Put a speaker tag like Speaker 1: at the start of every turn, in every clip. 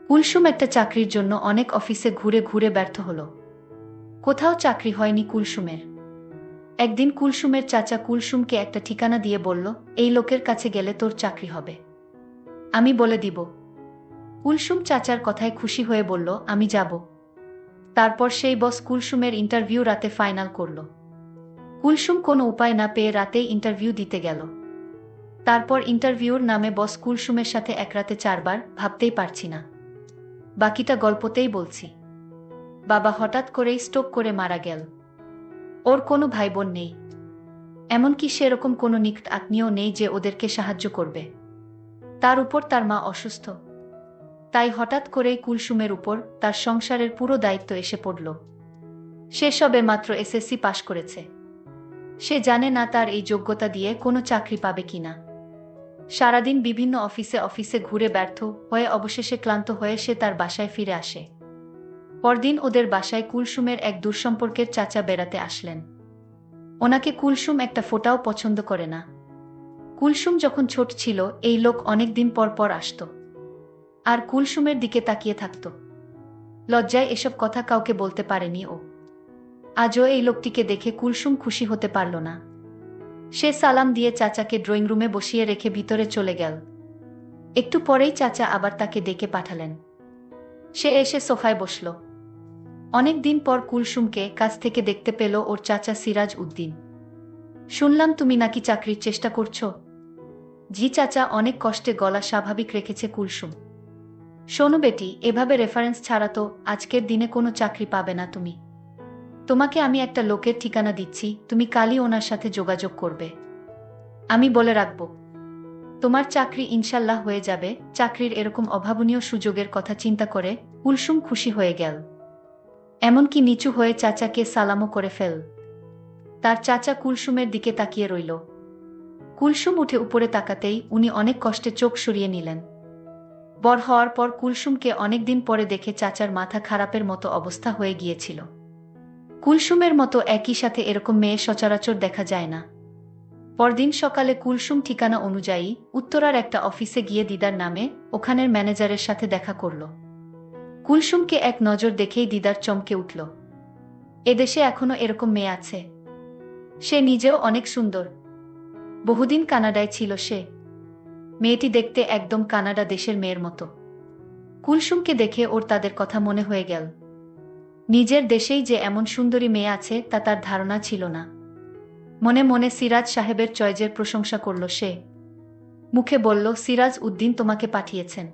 Speaker 1: কুলসুম একটা চাকরির জন্য অনেক অফিসে ঘুরে ঘুরে ব্যর্থ হলো। কোথাও চাকরি হয়নি কুলসুমের। একদিন কুলসুমের চাচা কুলসুমকে একটা ঠিকানা দিয়ে বলল, এই লোকের কাছে গেলে তোর চাকরি হবে। আমি বলে দিব। কুলসুম চাচার কথায় খুশি হয়ে বলল, আমি যাব। তারপর সেই বস কুলসুমের ইন্টারভিউ রাতে ফাইনাল করল। কুলসুম কোনো উপায় না পেয়ে রাতেই ইন্টারভিউ দিতে গেল। তারপর ইন্টারভিউর নামে বস কুলসুমের সাথে এক রাতে 4 বার ভাবতেই পারছি না। বাকিটা গল্পতেই বলছি। বাবা হঠাৎ করেই স্ট্রোক করে মারা গেল। ওর কোনো ভাই বোন নেই, এমনকি সেরকম কোনো নিকট আত্মীয় নেই যে ওদেরকে সাহায্য করবে। তার উপর তার মা অসুস্থ। তাই হঠাৎ করেই কুলসুমের উপর তার সংসারের পুরো দায়িত্ব এসে পড়ল। সে সবে মাত্র এসএসসি পাশ করেছে। সে জানে না তার এই যোগ্যতা দিয়ে কোনো চাকরি পাবে কিনা। সারাদিন বিভিন্ন অফিসে অফিসে ঘুরে ব্যর্থ হয়ে অবশেষে ক্লান্ত হয়ে সে তার বাসায় ফিরে আসে। পরদিন ওদের বাসায় কুলসুমের এক দূরসম্পর্কের চাচা বেড়াতে আসলেন। ওনাকে কুলসুম একটা ফোঁটাও পছন্দ করে না। কুলসুম যখন ছোট ছিল এই লোক অনেক দিন পর পর আসত আর কুলসুমের দিকে তাকিয়ে থাকত। লজ্জায় এসব কথা কাউকে বলতে পারেনি ও। আজও এই লোকটিকে দেখে কুলসুম খুশি হতে পারল না। সে সালাম দিয়ে চাচাকে ড্রয়িং রুমে বসিয়ে রেখে ভিতরে চলে গেল। একটু পরেই চাচা আবার তাকে ডেকে পাঠালেন। সে এসে সোফায় বসল। অনেক দিন পর কুলসুমকে কাছ থেকে দেখতে পেল ওর চাচা সিরাজ উদ্দিন। শুনলাম তুমি নাকি চাকরির চেষ্টা করছো। জি চাচা, অনেক কষ্টে গলা স্বাভাবিক রেখেছে কুলসুম। শোনো বেটি, এভাবে রেফারেন্স ছাড়া তো আজকের দিনে কোনো চাকরি পাবে না তুমি। তোমাকে আমি একটা লোকের ঠিকানা দিচ্ছি, তুমি কালই ওনার সাথে যোগাযোগ করবে। আমি বলে রাখব, তোমার চাকরি ইনশাল্লাহ হয়ে যাবে। চাকরির এরকম অভাবনীয় সুযোগের কথা চিন্তা করে কুলসুম খুশি হয়ে গেল। এমনকি নিচু হয়ে চাচাকে সালামও করে ফেল। তার চাচা কুলসুমের দিকে তাকিয়ে রইল। কুলসুম উঠে উপরে তাকাতেই উনি অনেক কষ্টে চোখ সরিয়ে নিলেন। বড় হওয়ার পর কুলসুমকে অনেকদিন পরে দেখে চাচার মাথা খারাপের মতো অবস্থা হয়ে গিয়েছিল। কুলসুমের মতো একই সাথে এরকম মেয়ে সচরাচর দেখা যায় না। পরদিন সকালে কুলসুম ঠিকানা অনুযায়ী উত্তরার একটা অফিসে গিয়ে দিদার নামে ওখানের ম্যানেজারের সাথে দেখা করল। কুলসুমকে এক নজর দেখেই দিদার চমকে উঠল। এদেশে এখনো এরকম মেয়ে আছে। সে নিজেও অনেক সুন্দর। বহুদিন কানাডায় ছিল সে। মেয়েটি দেখতে একদম কানাডা দেশের মেয়ের মতো। কুলসুমকে দেখে ওর তাদের কথা মনে হয়ে গেল। নিজের দেশেই যে এমন সুন্দরী মেয়ে আছে তা তার ধারণা ছিল না। মনে মনে সিরাজ সাহেবের চয়েজের প্রশংসা করল সে। মুখে বলল, সিরাজ উদ্দিন তোমাকে পাঠিয়েছেন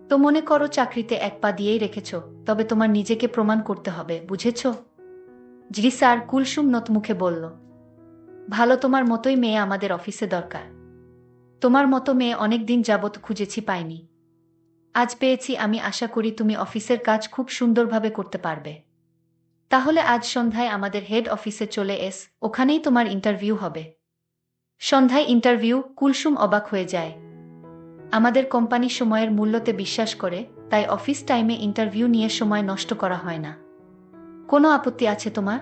Speaker 1: তো মনে করো চাকরিতে এক পা দিয়েই রেখেছ, তবে তোমার নিজেকে প্রমাণ করতে হবে, বুঝেছ? জি স্যার, কুলসুম নত মুখে বলল। ভালো, তোমার মতোই মেয়ে আমাদের অফিসে দরকার। তোমার মতো মেয়ে অনেক দিন যাবৎ খুঁজেছি, পাইনি। আজ পেয়েছি। আমি আশা করি তুমি অফিসের কাজ খুব সুন্দরভাবে করতে পারবে। তাহলে আজ সন্ধ্যায় আমাদের হেড অফিসে চলে এস, ওখানেই তোমার ইন্টারভিউ হবে। সন্ধ্যায় ইন্টারভিউ? কুলসুম অবাক হয়ে যায়। আমাদের কোম্পানি সময়ের মূল্যতে বিশ্বাস করে, তাই অফিস টাইমে ইন্টারভিউ নিয়ে সময় নষ্ট করা হয় না। কোনো আপত্তি আছে তোমার?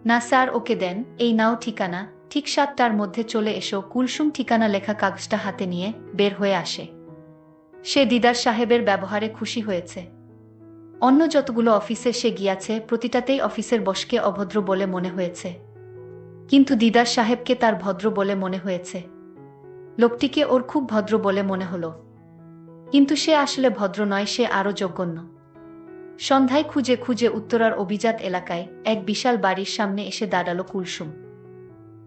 Speaker 1: না স্যার, ওকে দেন। এই নাও ঠিকানা, ঠিক 7টার মধ্যে চলে এসো। কুলসুম ঠিকানা লেখা কাগজটা হাতে নিয়ে বের হয়ে আসে। সে দিদার সাহেবের ব্যবহারে খুশি হয়েছে। অন্য যতগুলো অফিসে সে গিয়াছে প্রতিটাতেই অফিসের বসকে অভদ্র বলে মনে হয়েছে, কিন্তু দিদার সাহেবকে তার ভদ্র বলে মনে হয়েছে। লোকটিকে ওর খুব ভদ্র বলে মনে হলো, কিন্তু সে আসলে ভদ্র নয়, সে আরও জঘন্য। সন্ধ্যায় খুঁজে খুঁজে উত্তরার অভিজাত এলাকায় এক বিশাল বাড়ির সামনে এসে দাঁড়ালো কুলসুম।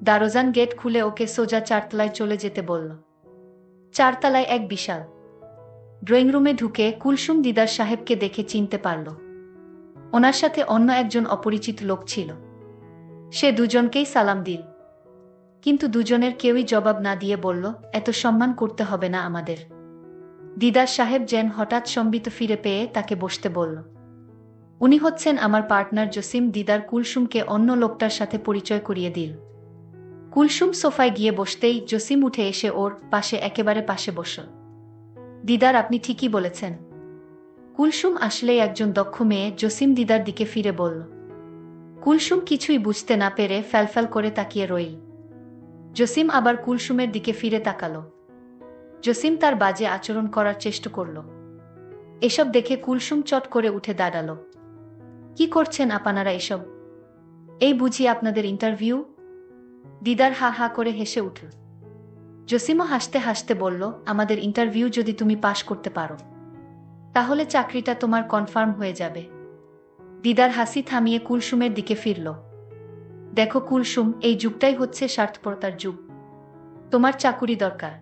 Speaker 1: দারোজান গেট খুলে ওকে সোজা 4তলায় চলে যেতে বলল। 4তলায় এক বিশাল ড্রয়িং রুমে ঢুকে কুলসুম দিদার সাহেবকে দেখে চিনতে পারল। ওনার সাথে অন্য একজন অপরিচিত লোক ছিল। সে দুজনকেই সালাম দিল, কিন্তু দুজনের কেউই জবাব না দিয়ে বলল, এত সম্মান করতে হবে না আমাদের। দিদার সাহেব যেন হঠাৎ সম্বিত ফিরে পেয়ে তাকে বসতে বলল। উনি হচ্ছেন আমার পার্টনার জসিম। দিদার কুলসুমকে অন্য লোকটার সাথে পরিচয় করিয়ে দিল। কুলসুম সোফায় গিয়ে বসতেই জসিম উঠে এসে ওর পাশে, একেবারে পাশে বসল। দিদার, আপনি ঠিকই বলেছেন। কুলসুম আসলেই একজন দক্ষ মেয়ে, জসিম দিদার দিকে ফিরে বলল। কুলসুম কিছুই বুঝতে না পেরে ফ্যালফ্যাল করে তাকিয়ে রইল। জসিম আবার কুলসুমের দিকে ফিরে তাকালো। জসিম তার বাজে আচরণ করার চেষ্টা করল। এসব দেখে কুলসুম চট করে উঠে দাঁড়ালো। কি করছেন আপনারা এসব? এই বুঝি আপনাদের ইন্টারভিউ? দিদার হা হা করে হেসে উঠল। জসিমও হাসতে হাসতে বলল, আমাদের ইন্টারভিউ যদি তুমি পাশ করতে পারো তাহলে চাকরিটা তোমার কনফার্ম হয়ে যাবে। দিদার হাসি থামিয়ে কুলসুমের দিকে ফিরল। দেখো কুলসুম, এই যুগটাই হচ্ছে স্বার্থপরতার যুগ। তোমার চাকুরি দরকার,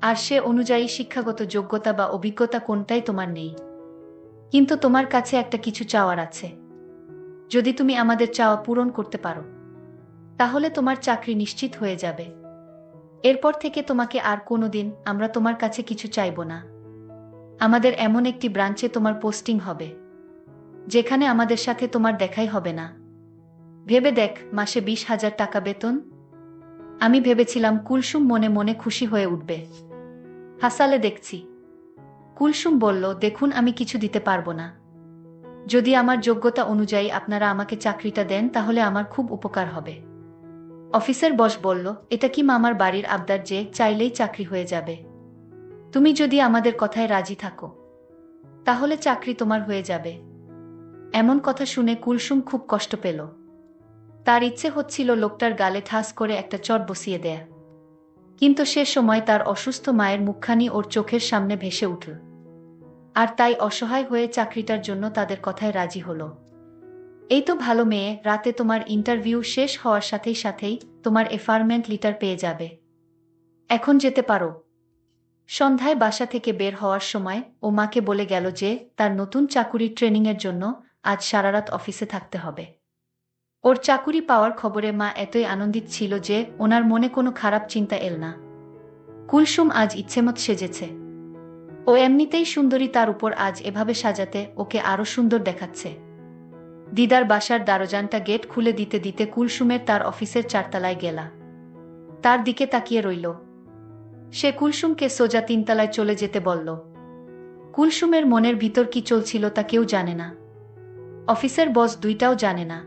Speaker 1: আর সে অনুযায়ী শিক্ষাগত যোগ্যতা বা অভিজ্ঞতা কোনটাই তোমার নেই। কিন্তু তোমার কাছে একটা কিছু চাওয়ার আছে। যদি তুমি আমাদের চাওয়া পূরণ করতে পারো তাহলে তোমার চাকরি নিশ্চিত হয়ে যাবে। এরপর থেকে তোমাকে আর কোনোদিন আমরা তোমার কাছে কিছু চাইব না। আমাদের এমন একটি ব্রাঞ্চে তোমার পোস্টিং হবে যেখানে আমাদের সাথে তোমার দেখাই হবে না। ভেবে দেখ, মাসে 20,000 টাকা বেতন। আমি ভেবেছিলাম কুলসুম মনে মনে খুশি হয়ে উঠবে। হাসালে দেখছি। কুলসুম বলল, দেখুন আমি কিছু দিতে পারবো না। যদি আমার যোগ্যতা অনুযায়ী আপনারা আমাকে চাকরিটা দেন তাহলে আমার খুব উপকার হবে। অফিসের বস বলল, এটা কি মামার বাড়ির আবদার যে চাইলেই চাকরি হয়ে যাবে? তুমি যদি আমাদের কথায় রাজি থাকো তাহলে চাকরি তোমার হয়ে যাবে। এমন কথা শুনে কুলসুম খুব কষ্ট পেল। তার ইচ্ছে হচ্ছিল লোকটার গালে ঠাস করে একটা চট বসিয়ে দেয়া, কিন্তু সে সময় তার অসুস্থ মায়ের মুখখানি ওর চোখের সামনে ভেসে উঠল। আর তাই অসহায় হয়ে চাকরিটার জন্য তাদের কথায় রাজি হলো। এই তো ভালো মেয়ে, রাতে তোমার ইন্টারভিউ শেষ হওয়ার সাথেই সাথেই তোমার অ্যাপয়েন্টমেন্ট লেটার পেয়ে যাবে। এখন যেতে পারো। সন্ধ্যায় বাসা থেকে বের হওয়ার সময় ও মাকে বলে গেল যে তার নতুন চাকুরির ট্রেনিংয়ের জন্য আজ সারারাত অফিসে থাকতে হবে। ওর চাকুরি পাওয়ার খবরে মা এতই আনন্দিত ছিল যে ওনার মনে কোনো খারাপ চিন্তা এল না। কুলসুম আজ ইচ্ছেমত সেজেছে। ও এমনিতেই সুন্দরী, তার উপর আজ এভাবে সাজাতে ওকে আরো সুন্দর দেখাচ্ছে। দিদার বাসার দরজাটা গেট খুলে দিতে দিতে কুলসুমের তার অফিসের 4তলায় গেলা। তার দিকে তাকিয়ে রইল। সে কুলসুমকে সোজা 3তলায় চলে যেতে বলল। কুলসুমের মনের ভিতর কি চলছিল তা কেউ জানে না। অফিসের বস দুইটাও জানে না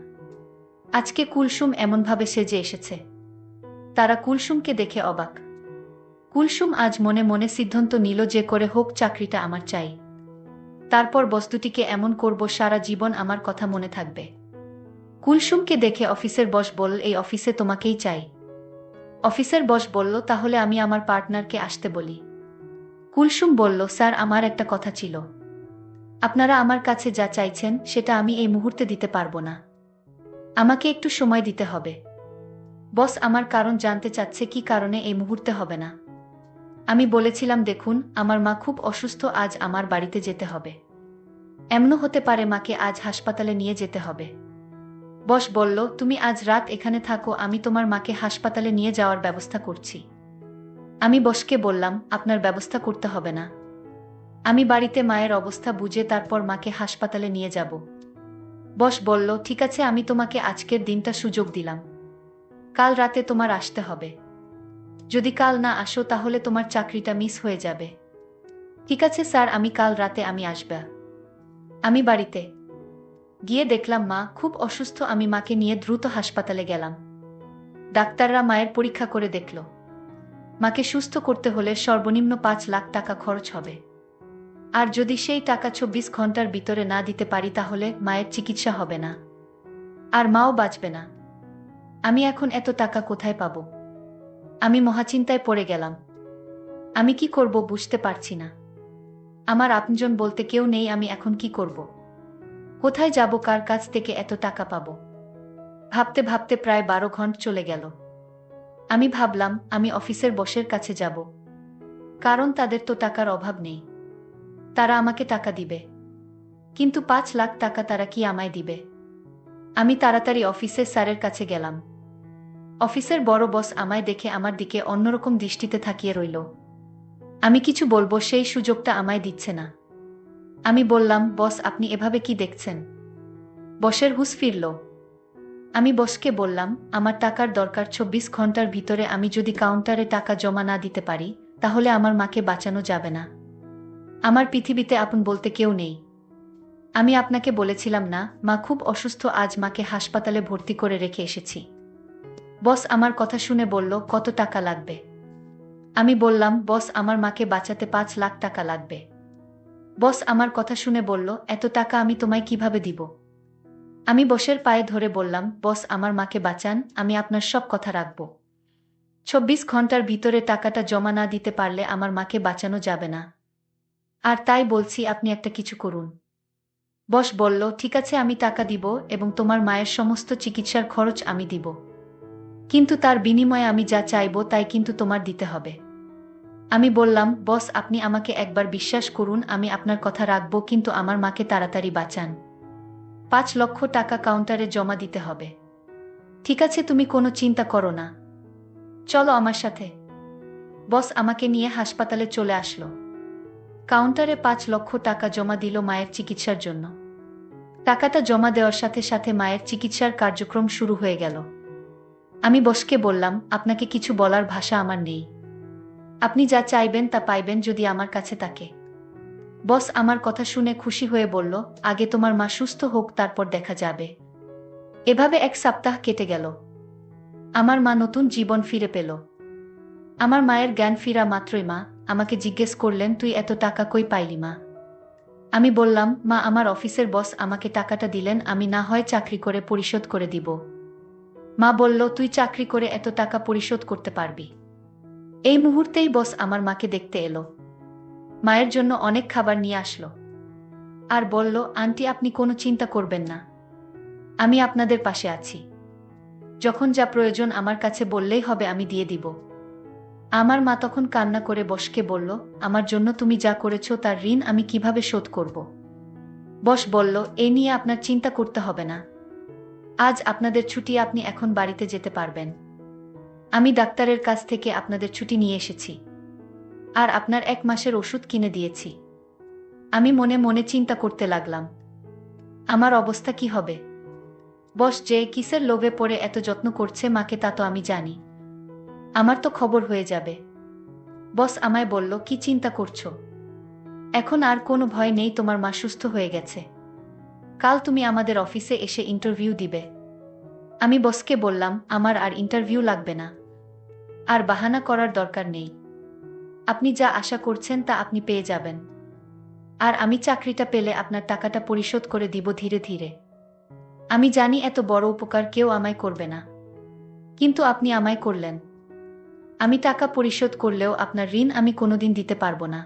Speaker 1: আজকে কুলসুম এমনভাবে সেজে এসেছে। তারা কুলসুমকে দেখে অবাক। কুলসুম আজ মনে মনে সিদ্ধান্ত নিল যে করে হোক চাকরিটা আমার চাই। তারপর বস্তুটিকে এমন করব সারা জীবন আমার কথা মনে থাকবে। কুলসুমকে দেখে অফিসের বস বলল, এই অফিসে তোমাকেই চাই। অফিসের বস বলল, তাহলে আমি আমার পার্টনারকে আসতে বলি। কুলসুম বলল, স্যার আমার একটা কথা ছিল। আপনারা আমার কাছে যা চাইছেন সেটা আমি এই মুহূর্তে দিতে পারবো না। আমাকে একটু সময় দিতে হবে। বস আমার কারণ জানতে চাচ্ছে কি কারণে এই মুহূর্তে হবে না। আমি বলেছিলাম, দেখুন আমার মা খুব অসুস্থ, আজ আমার বাড়িতে যেতে হবে। এমনও হতে পারে মাকে আজ হাসপাতালে নিয়ে যেতে হবে। বস বলল, তুমি আজ রাত এখানে থাকো, আমি তোমার মাকে হাসপাতালে নিয়ে যাওয়ার ব্যবস্থা করছি। আমি বসকে বললাম, আপনার ব্যবস্থা করতে হবে না। আমি বাড়িতে মায়ের অবস্থা বুঝে তারপর মাকে হাসপাতালে নিয়ে যাব। বস বলল, ঠিক আছে, আমি তোমাকে আজকের দিনটা সুযোগ দিলাম। কাল রাতে তোমার আসতে হবে। যদি কাল না আসো তাহলে তোমার চাকরিটা মিস হয়ে যাবে। ঠিক আছে স্যার, আমি কাল রাতে আমি আসব। আমি বাড়িতে গিয়ে দেখলাম মা খুব অসুস্থ। আমি মাকে নিয়ে দ্রুত হাসপাতালে গেলাম। ডাক্তাররা মায়ের পরীক্ষা করে দেখল মাকে সুস্থ করতে হলে সর্বনিম্ন 5 লাখ টাকা খরচ হবে। আর যদি সেই টাকা 24 ঘন্টার ভিতরে না দিতে পারি তাহলে মায়ের চিকিৎসা হবে না, আর মাও বাঁচবে না। আমি এখন এত টাকা কোথায় পাবো? আমি মহাচিন্তায় পড়ে গেলাম। আমি কি করব বুঝতে পারছি না। আমার আপনজন বলতে কেউ নেই। আমি এখন কি করব? কোথায় যাব? কার কাছ থেকে এত টাকা পাবো? ভাবতে ভাবতে প্রায় 12 ঘন্টা চলে গেল। আমি ভাবলাম আমি অফিসের বসের কাছে যাব, কারণ তাদের তো টাকার অভাব নেই, তারা আমাকে টাকা দিবে। কিন্তু 5 লাখ টাকা তারা কি আমায় দিবে? আমি তাড়াতাড়ি অফিসের স্যারের কাছে গেলাম। অফিসের বড় বস আমায় দেখে আমার দিকে অন্যরকম দৃষ্টিতে তাকিয়ে রইল। আমি কিছু বলবো সেই সুযোগটা আমায় দিচ্ছে না। আমি বললাম, বস আপনি এভাবে কি দেখছেন? বসের হুঁশ ফিরল। আমি বসকে বললাম, আমার টাকার দরকার। 24 ঘন্টার ভিতরে আমি যদি কাউন্টারে টাকা জমা না দিতে পারি তাহলে আমার মাকে বাঁচানো যাবে না। আমার পৃথিবীতে আপন বলতে কেউ নেই। আমি আপনাকে বলেছিলাম না মা খুব অসুস্থ, আজ মাকে হাসপাতালে ভর্তি করে রেখে এসেছি। বস আমার কথা শুনে বলল, কত টাকা লাগবে? আমি বললাম, বস আমার মাকে বাঁচাতে 5 লাখ টাকা লাগবে। বস আমার কথা শুনে বলল, এত টাকা আমি তোমায় কিভাবে দিব? আমি বসের পায়ে ধরে বললাম, বস আমার মাকে বাঁচান, আমি আপনার সব কথা রাখব। ২৪ ঘন্টার ভিতরে টাকাটা জমা না দিতে পারলে আমার মাকে বাঁচানো যাবে না। আর তাই বলছি আপনি একটা কিছু করুন। বস বলল, ঠিক আছে আমি টাকা দিব এবং তোমার মায়ের সমস্ত চিকিৎসার খরচ আমি দিব। কিন্তু তার বিনিময়ে আমি যা চাইব তাই কিন্তু তোমার দিতে হবে। আমি বললাম, বস আপনি আমাকে একবার বিশ্বাস করুন, আমি আপনার কথা রাখব, কিন্তু আমার মাকে তাড়াতাড়ি বাঁচান। ৫ লক্ষ টাকা কাউন্টারে জমা দিতে হবে। ঠিক আছে, তুমি কোনো চিন্তা করো না, চলো আমার সাথে। বস আমাকে নিয়ে হাসপাতালে চলে আসলো। কাউন্টারে ৫ লক্ষ টাকা জমা দিল মায়ের চিকিৎসার জন্য। টাকাটা জমা দেওয়ার সাথে সাথে মায়ের চিকিৎসার কার্যক্রম শুরু হয়ে গেল। আমি বসকে বললাম, আপনাকে কিছু বলার ভাষা আমার নেই। আপনি যা চাইবেন তা পাইবেন যদি আমার কাছে থাকে। বস আমার কথা শুনে খুশি হয়ে বলল, আগে তোমার মা সুস্থ হোক, তারপর দেখা যাবে। এভাবে ১ সপ্তাহ কেটে গেল। আমার মা নতুন জীবন ফিরে পেল। আমার মায়ের জ্ঞান ফিরা মাত্রই মা আমাকে জিজ্ঞেস করলেন, তুই এত টাকা কই পাইলি মা? আমি বললাম, মা আমার অফিসের বস আমাকে টাকাটা দিলেন, আমি না হয় চাকরি করে পরিশোধ করে দিব। মা বলল, তুই চাকরি করে এত টাকা পরিশোধ করতে পারবি? এই মুহূর্তেই বস আমার মাকে দেখতে এলো। মায়ের জন্য অনেক খাবার নিয়ে আসলো আর বলল, আন্টি আপনি কোনো চিন্তা করবেন না, আমি আপনাদের পাশে আছি। যখন যা প্রয়োজন আমার কাছে বললেই হবে, আমি দিয়ে দিব। আমার মা তখন কান্না করে বসকে বলল, আমার জন্য তুমি যা করেছ তার ঋণ আমি কিভাবে শোধ করব? বস বলল, এ নিয়ে আপনার চিন্তা করতে হবে না। আজ আপনাদের ছুটি, আপনি এখন বাড়িতে যেতে পারবেন। আমি ডাক্তারের কাছ থেকে আপনাদের ছুটি নিয়ে এসেছি আর আপনার ১ মাসের ওষুধ কিনে দিয়েছি। আমি মনে মনে চিন্তা করতে লাগলাম, আমার অবস্থা কি হবে। বস যে কিসের লোভে পড়ে এত যত্ন করছে মাকে তা তো আমি জানি। আমার তো খবর হয়ে যাবে। বস আমায় বলল, কি চিন্তা করছো? এখন আর কোনো ভয় নেই, তোমার মা সুস্থ হয়ে গেছে। কাল তুমি আমাদের অফিসে এসে ইন্টারভিউ দিবে। আমি বসকে বললাম, আমার আর ইন্টারভিউ লাগবে না, আর বাহানা করার দরকার নেই। আপনি যা আশা করছেন তা আপনি পেয়ে যাবেন। আর আমি চাকরিটা পেলে আপনার টাকাটা পরিশোধ করে দিব ধীরে ধীরে। আমি জানি এত বড় উপকার কেউ আমায় করবে না, কিন্তু আপনি আমায় করলেন। আমি টাকা পরিশোধ করলেও আপনার ঋণ আমি কোনোদিন দিতে পারবো না।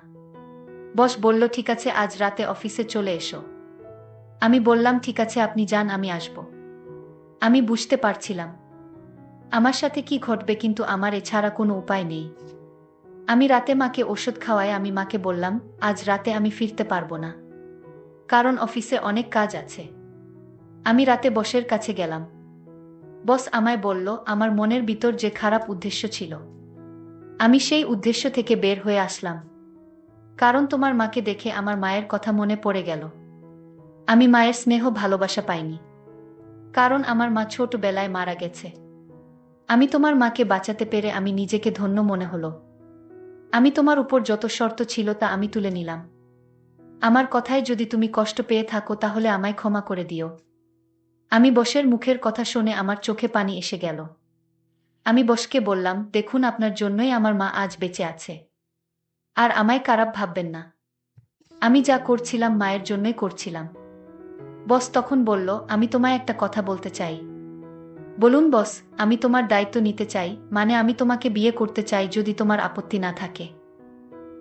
Speaker 1: বস বলল, ঠিক আছে আজ রাতে অফিসে চলে এসো। আমি বললাম, ঠিক আছে আপনি যান, আমি আসব। আমি বুঝতে পারছিলাম আমার সাথে কি ঘটবে, কিন্তু আমার এছাড়া কোনো উপায় নেই। আমি রাতে মাকে ওষুধ খাওয়ায় আমি মাকে বললাম, আজ রাতে আমি ফিরতে পারবো না, কারণ অফিসে অনেক কাজ আছে। আমি রাতে বসের কাছে গেলাম। বস আমায় বলল, আমার মনের ভিতর যে খারাপ উদ্দেশ্য ছিল, আমি সেই উদ্দেশ্য থেকে বের হয়ে আসলাম। কারণ তোমার মাকে দেখে আমার মায়ের কথা মনে পড়ে গেল। আমি মায়ের স্নেহ ভালোবাসা পাইনি, কারণ আমার মা ছোটবেলায় মারা গেছে। আমি তোমার মাকে বাঁচাতে পেরে আমি নিজেকে ধন্য মনে হলো। আমি তোমার উপর যত শর্ত ছিল তা আমি তুলে নিলাম। আমার কথায় যদি তুমি কষ্ট পেয়ে থাকো তাহলে আমায় ক্ষমা করে দিও। আমি বসের মুখের কথা শুনে আমার চোখে পানি এসে গেল। আমি বসকে বললাম, দেখুন আপনার জন্যই আমার মা আজ বেঁচে আছে, আর আমায় খারাপ ভাববেন না। আমি যা করছিলাম মায়ের জন্যই করছিলাম। বস তখন বলল, আমি তোমায় একটা কথা বলতে চাই। বলুন বস। আমি তোমার দায়িত্ব নিতে চাই, মানে আমি তোমাকে বিয়ে করতে চাই যদি তোমার আপত্তি না থাকে।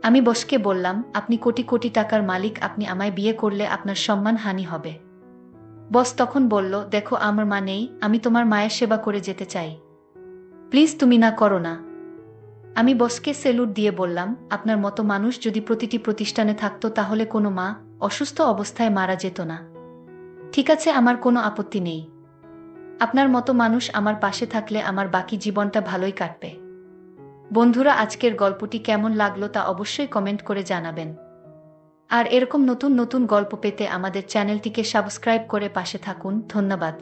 Speaker 1: আমি বসকে বললাম, আপনি কোটি কোটি টাকার মালিক, আপনি আমায় বিয়ে করলে আপনার সম্মান হানি হবে। বস তখন বলল, দেখো আমার মা নেই, আমি তোমার মায়ের সেবা করে যেতে চাই, প্লিজ তুমি না করো না। আমি বসকে সেলুট দিয়ে বললাম, আপনার মতো মানুষ যদি প্রতিটি প্রতিষ্ঠানে থাকতো তাহলে কোনো মা অসুস্থ অবস্থায় মারা যেত না। ঠিক আছে, আমার কোনো আপত্তি নেই। আপনার মতো মানুষ আমার পাশে থাকলে আমার বাকি জীবনটা ভালোই কাটবে। বন্ধুরা, আজকের গল্পটি কেমন লাগলো তা অবশ্যই কমেন্ট করে জানাবেন। আর এরকম নতুন নতুন গল্প পেতে আমাদের চ্যানেলটিকে সাবস্ক্রাইব করে পাশে থাকুন। ধন্যবাদ।